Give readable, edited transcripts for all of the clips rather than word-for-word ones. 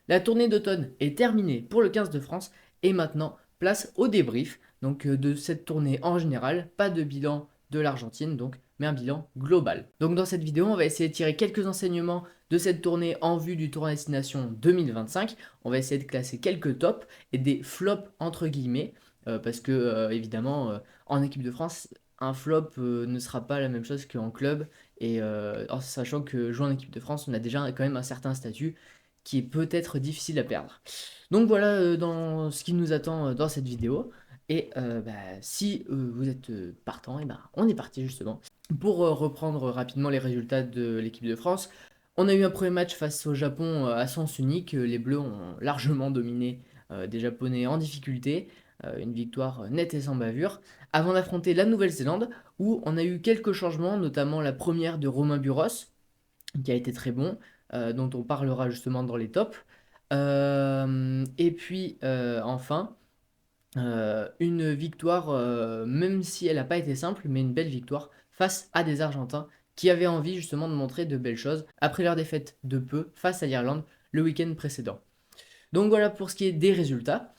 La tournée d'automne est terminée pour le 15 de France et maintenant place au débrief donc de cette tournée en général, pas de bilan de l'Argentine donc, mais un bilan global. Donc dans cette vidéo, on va essayer de tirer quelques enseignements de cette tournée en vue du Tour à destination 2025. On va essayer de classer quelques tops et des flops entre guillemets parce que évidemment en équipe de France, un flop ne sera pas la même chose qu'en club et en sachant que jouer en équipe de France, on a déjà quand même un certain statut qui est peut-être difficile à perdre. Donc voilà dans ce qui nous attend dans cette vidéo. Et si vous êtes partant, et on est parti justement. Pour reprendre rapidement les résultats de l'équipe de France, on a eu un premier match face au Japon à sens unique. Les Bleus ont largement dominé des Japonais en difficulté. Une victoire nette et sans bavure. Avant d'affronter la Nouvelle-Zélande, où on a eu quelques changements, notamment la première de Romain Buros, qui a été très bon, dont on parlera justement dans les tops. Et puis enfin, une victoire, même si elle n'a pas été simple, mais une belle victoire face à des Argentins qui avaient envie justement de montrer de belles choses après leur défaite de peu face à l'Irlande le week-end précédent. Donc voilà pour ce qui est des résultats.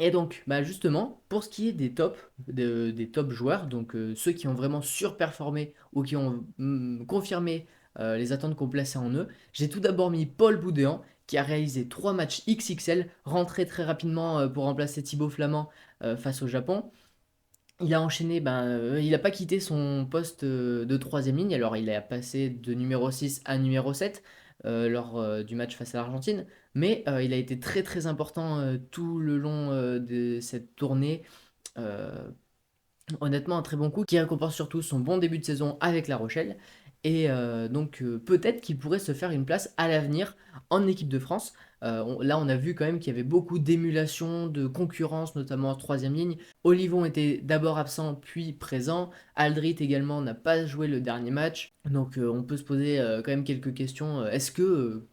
Et donc, justement, pour ce qui est des tops, des top joueurs, donc ceux qui ont vraiment surperformé ou qui ont confirmé les attentes qu'on plaçait en eux, j'ai tout d'abord mis Paul Boudéan, qui a réalisé 3 matchs XXL, rentré très rapidement pour remplacer Thibaut Flamand face au Japon. Il a enchaîné, il n'a pas quitté son poste de troisième ligne, alors il a passé de numéro 6 à numéro 7 lors du match face à l'Argentine, mais il a été très très important tout le long de cette tournée. Euh, Honnêtement, un très bon coup qui récompense surtout son bon début de saison avec La Rochelle. Et donc peut-être qu'il pourrait se faire une place à l'avenir en équipe de France. Là, on a vu quand même qu'il y avait beaucoup d'émulation, de concurrence, notamment en troisième ligne. Olivon était d'abord absent, puis présent. Aldrit également n'a pas joué le dernier match. Donc on peut se poser quand même quelques questions. Est-ce que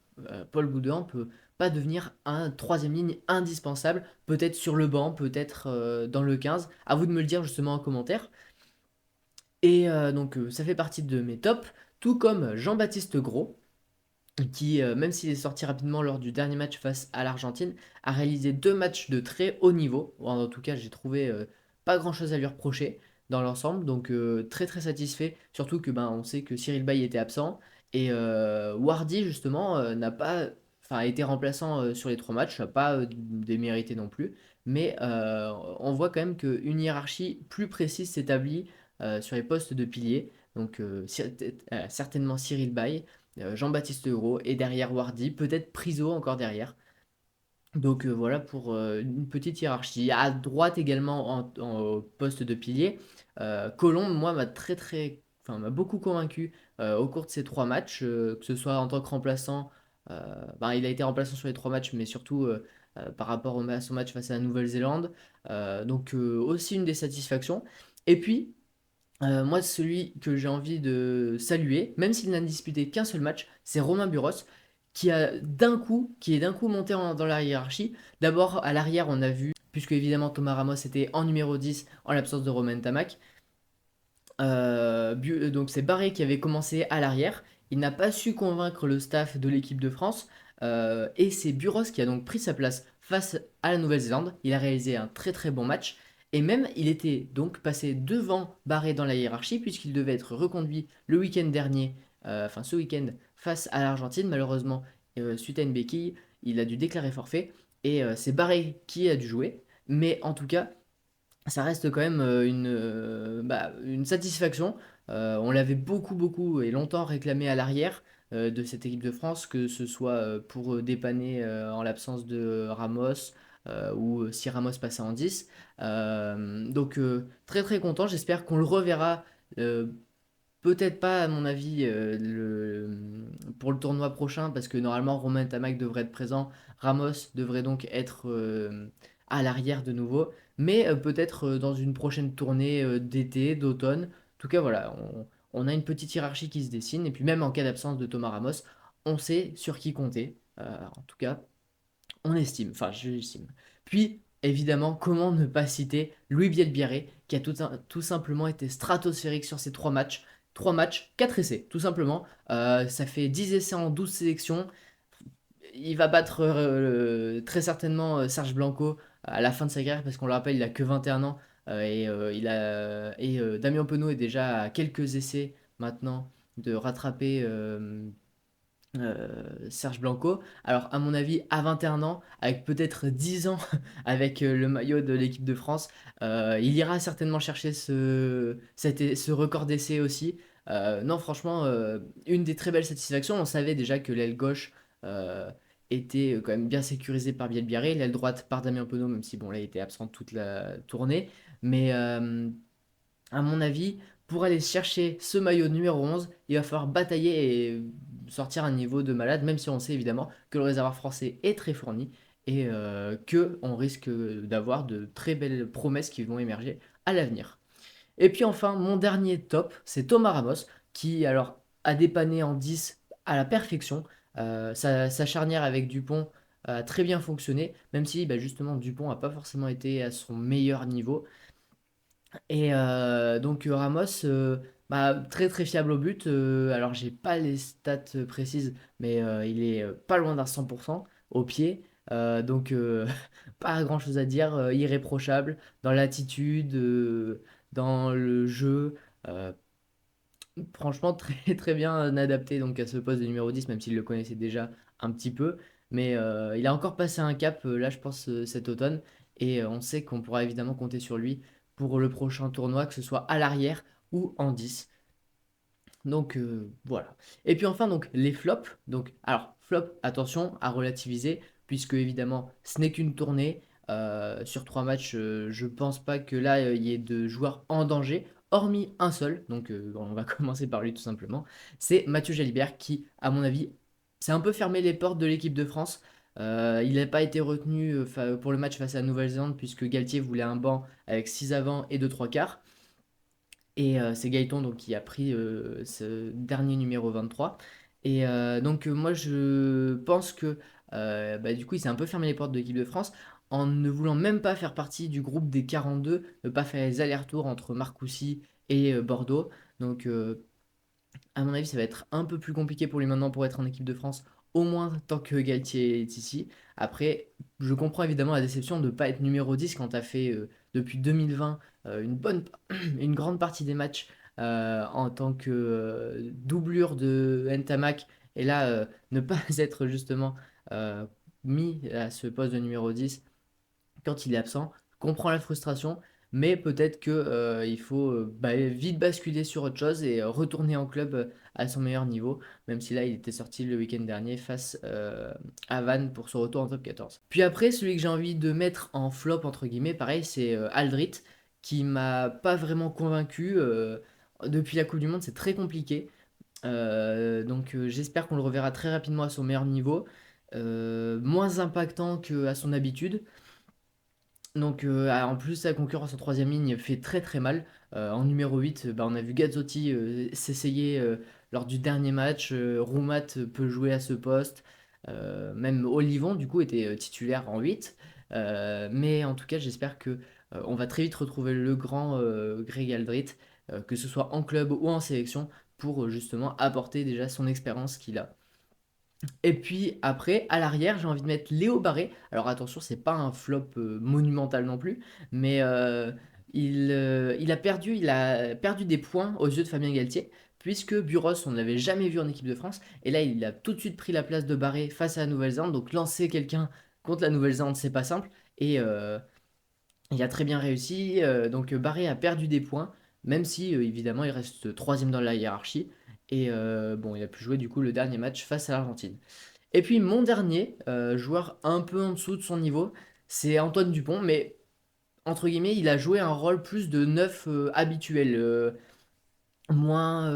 Paul Boudin peut pas devenir un troisième ligne indispensable, peut-être sur le banc, peut-être dans le 15. À vous de me le dire justement en commentaire. Et donc ça fait partie de mes tops, tout comme Jean-Baptiste Gros, qui, même s'il est sorti rapidement lors du dernier match face à l'Argentine, a réalisé 2 matchs de très haut niveau. En tout cas, j'ai trouvé pas grand-chose à lui reprocher dans l'ensemble, donc très très satisfait, surtout que on sait que Cyril Bay était absent, et Wardy justement n'a pas, enfin, a été remplaçant sur les 3 matchs, n'a pas démérité non plus, mais on voit quand même qu'une hiérarchie plus précise s'établit sur les postes de piliers, donc certainement Cyril Bay, Jean-Baptiste Euro et derrière Wardy, peut-être Priso encore derrière. Donc voilà pour une petite hiérarchie. À droite également en poste de pilier, Colombe, moi, m'a beaucoup convaincu au cours de ces 3 matchs, que ce soit en tant que remplaçant, il a été remplaçant sur les 3 matchs, mais surtout par rapport à son match face à la Nouvelle-Zélande. Donc aussi une des satisfactions. Et puis, moi, celui que j'ai envie de saluer, même s'il n'a disputé qu'un seul match, c'est Romain Buros, qui est d'un coup monté dans la hiérarchie. D'abord, à l'arrière, on a vu, puisque évidemment Thomas Ramos était en numéro 10 en l'absence de Romain Tamac. Donc c'est Barré qui avait commencé à l'arrière. Il n'a pas su convaincre le staff de l'équipe de France. Et c'est Buros qui a donc pris sa place face à la Nouvelle-Zélande. Il a réalisé un très très bon match. Et même, il était donc passé devant Barré dans la hiérarchie, puisqu'il devait être reconduit le week-end dernier, enfin ce week-end, face à l'Argentine. Malheureusement, suite à une béquille, il a dû déclarer forfait. Et c'est Barré qui a dû jouer. Mais en tout cas, ça reste quand même une satisfaction. On l'avait beaucoup, beaucoup et longtemps réclamé à l'arrière de cette équipe de France, que ce soit pour dépanner en l'absence de Ramos ou si Ramos passait en 10. Donc très très content, j'espère qu'on le reverra. euh, Peut-être pas à mon avis pour le tournoi prochain parce que normalement Romain Tamac devrait être présent, Ramos devrait donc être à l'arrière de nouveau, mais peut-être dans une prochaine tournée d'été, d'automne. En tout cas voilà, on a une petite hiérarchie qui se dessine et puis même en cas d'absence de Thomas Ramos, on sait sur qui compter. En tout cas, on estime, enfin j'estime. Puis évidemment, comment ne pas citer Louis Bielbiarré qui a tout simplement été stratosphérique sur ces 3 matchs. 3 matchs, 4 essais, tout simplement. Ça fait 10 essais en 12 sélections. il va battre très certainement Serge Blanco à la fin de sa carrière, parce qu'on le rappelle, il a que 21 ans. Damien Penaud est déjà à quelques essais maintenant de rattraper Serge Blanco. Alors, à mon avis, à 21 ans, avec peut-être 10 ans avec le maillot de l'équipe de France, il ira certainement chercher ce record d'essai aussi. Non, franchement, une des très belles satisfactions. On savait déjà que l'aile gauche euh, était quand même bien sécurisée par Biel Biarré, l'aile droite par Damien Penaud, même si bon, là, il était absent toute la tournée. Mais à mon avis, pour aller chercher ce maillot numéro 11, il va falloir batailler et sortir un niveau de malade, même si on sait évidemment que le réservoir français est très fourni et que on risque d'avoir de très belles promesses qui vont émerger à l'avenir. Et puis enfin, mon dernier top, c'est Thomas Ramos, qui alors a dépanné en 10 à la perfection. Sa charnière avec Dupont a très bien fonctionné, même si bah, justement Dupont n'a pas forcément été à son meilleur niveau. Et donc Ramos, bah, très très fiable au but. Alors j'ai pas les stats précises, mais il est pas loin d'un 100% au pied. Donc pas grand chose à dire. Irréprochable dans l'attitude, dans le jeu. euh, Franchement très très bien adapté donc à ce poste de numéro 10, même s'il le connaissait déjà un petit peu. Mais il a encore passé un cap là, je pense, cet automne. Et on sait qu'on pourra évidemment compter sur lui pour le prochain tournoi, que ce soit à l'arrière ou en 10. Donc voilà. Et puis enfin, donc les flops. Donc, alors, flop, attention à relativiser, puisque évidemment, ce n'est qu'une tournée. Sur 3 matchs, je pense pas que là, il y ait de joueurs en danger, hormis un seul. Donc, on va commencer par lui tout simplement. C'est Mathieu Jalibert qui, à mon avis, s'est un peu fermé les portes de l'équipe de France. Il n'a pas été retenu pour le match face à la Nouvelle-Zélande, puisque Galtier voulait un banc avec 6 avant et 2 3 quarts. Et c'est Gaëton donc, qui a pris ce dernier numéro 23. Et donc moi je pense que bah, du coup il s'est un peu fermé les portes de l'équipe de France en ne voulant même pas faire partie du groupe des 42, ne pas faire les allers-retours entre Marcoussis et Bordeaux. Donc à mon avis, ça va être un peu plus compliqué pour lui maintenant pour être en équipe de France, au moins tant que Galtier est ici. Après, je comprends évidemment la déception de ne pas être numéro 10 quand tu as fait depuis 2020 une grande partie des matchs en tant que doublure de Ntamak. Et là, ne pas être justement euh, mis à ce poste de numéro 10 quand il est absent. Je comprends la frustration, mais peut-être que il faut bah, vite basculer sur autre chose et retourner en club à son meilleur niveau, même si là il était sorti le week-end dernier face à Vannes pour son retour en top 14. Puis après, celui que j'ai envie de mettre en flop, entre guillemets, pareil, c'est Aldrit, qui m'a pas vraiment convaincu. Depuis la Coupe du Monde, c'est très compliqué. Donc j'espère qu'on le reverra très rapidement à son meilleur niveau. Moins impactant qu'à son habitude. Donc, en plus, sa concurrence en troisième ligne fait très très mal. En numéro 8, bah, on a vu Gazzotti s'essayer lors du dernier match. Roumat peut jouer à ce poste. Même Olivon, du coup, était titulaire en 8. Mais en tout cas, j'espère que on va très vite retrouver le grand Greg Aldrit, que ce soit en club ou en sélection, pour justement apporter déjà son expérience qu'il a. Et puis après, à l'arrière, j'ai envie de mettre Léo Barré. Alors attention, c'est pas un flop monumental non plus, mais il a perdu des points aux yeux de Fabien Galtier, puisque Buros, on ne l'avait jamais vu en équipe de France, et là, il a tout de suite pris la place de Barré face à la Nouvelle-Zélande. Donc lancer quelqu'un contre la Nouvelle-Zélande, c'est pas simple, et il a très bien réussi. Donc Barré a perdu des points, même si évidemment il reste troisième dans la hiérarchie. Et bon, il a pu jouer du coup le dernier match face à l'Argentine. Et puis mon dernier joueur un peu en dessous de son niveau, c'est Antoine Dupont, mais entre guillemets, il a joué un rôle plus de neuf habituel, moins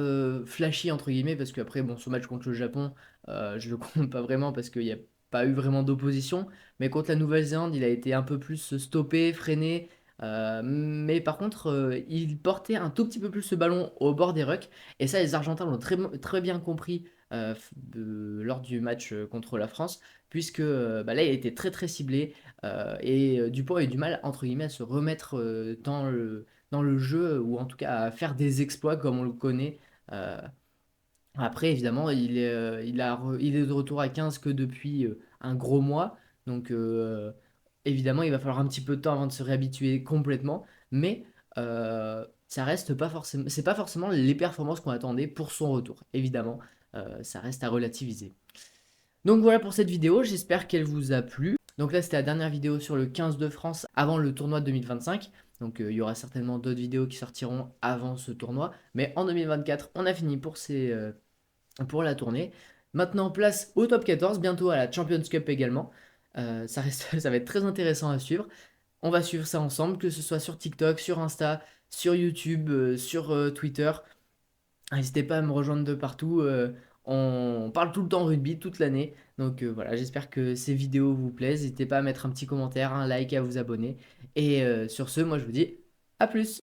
flashy entre guillemets, parce qu'après, bon, ce match contre le Japon, je le compte pas vraiment parce qu'il n'y a pas eu vraiment d'opposition, mais contre la Nouvelle-Zélande, il a été un peu plus stoppé, freiné. Mais par contre, il portait un tout petit peu plus ce ballon au bord des rucks, et ça, les Argentins l'ont très bien compris lors du match contre la France, puisque bah là, il a été très très ciblé, et Dupont a eu du mal, entre guillemets, à se remettre dans le jeu, ou en tout cas à faire des exploits comme on le connaît. euh, Après, évidemment, il est de retour à 15 que depuis un gros mois. Donc, évidemment, il va falloir un petit peu de temps avant de se réhabituer complètement. Mais ça reste pas forcément, c'est pas forcément les performances qu'on attendait pour son retour. Évidemment, ça reste à relativiser. Donc voilà pour cette vidéo, j'espère qu'elle vous a plu. Donc là, c'était la dernière vidéo sur le 15 de France avant le tournoi de 2025. Donc il y aura certainement d'autres vidéos qui sortiront avant ce tournoi. Mais en 2024, on a fini pour la tournée. Maintenant, place au top 14, bientôt à la Champions Cup également. Ça va être très intéressant à suivre. On va suivre ça ensemble, que ce soit sur TikTok, sur Insta, sur YouTube, sur Twitter. N'hésitez pas à me rejoindre de partout. On parle tout le temps rugby, toute l'année. Donc voilà, j'espère que ces vidéos vous plaisent. N'hésitez pas à mettre un petit commentaire, un like, à vous abonner. Et sur ce, moi je vous dis à plus.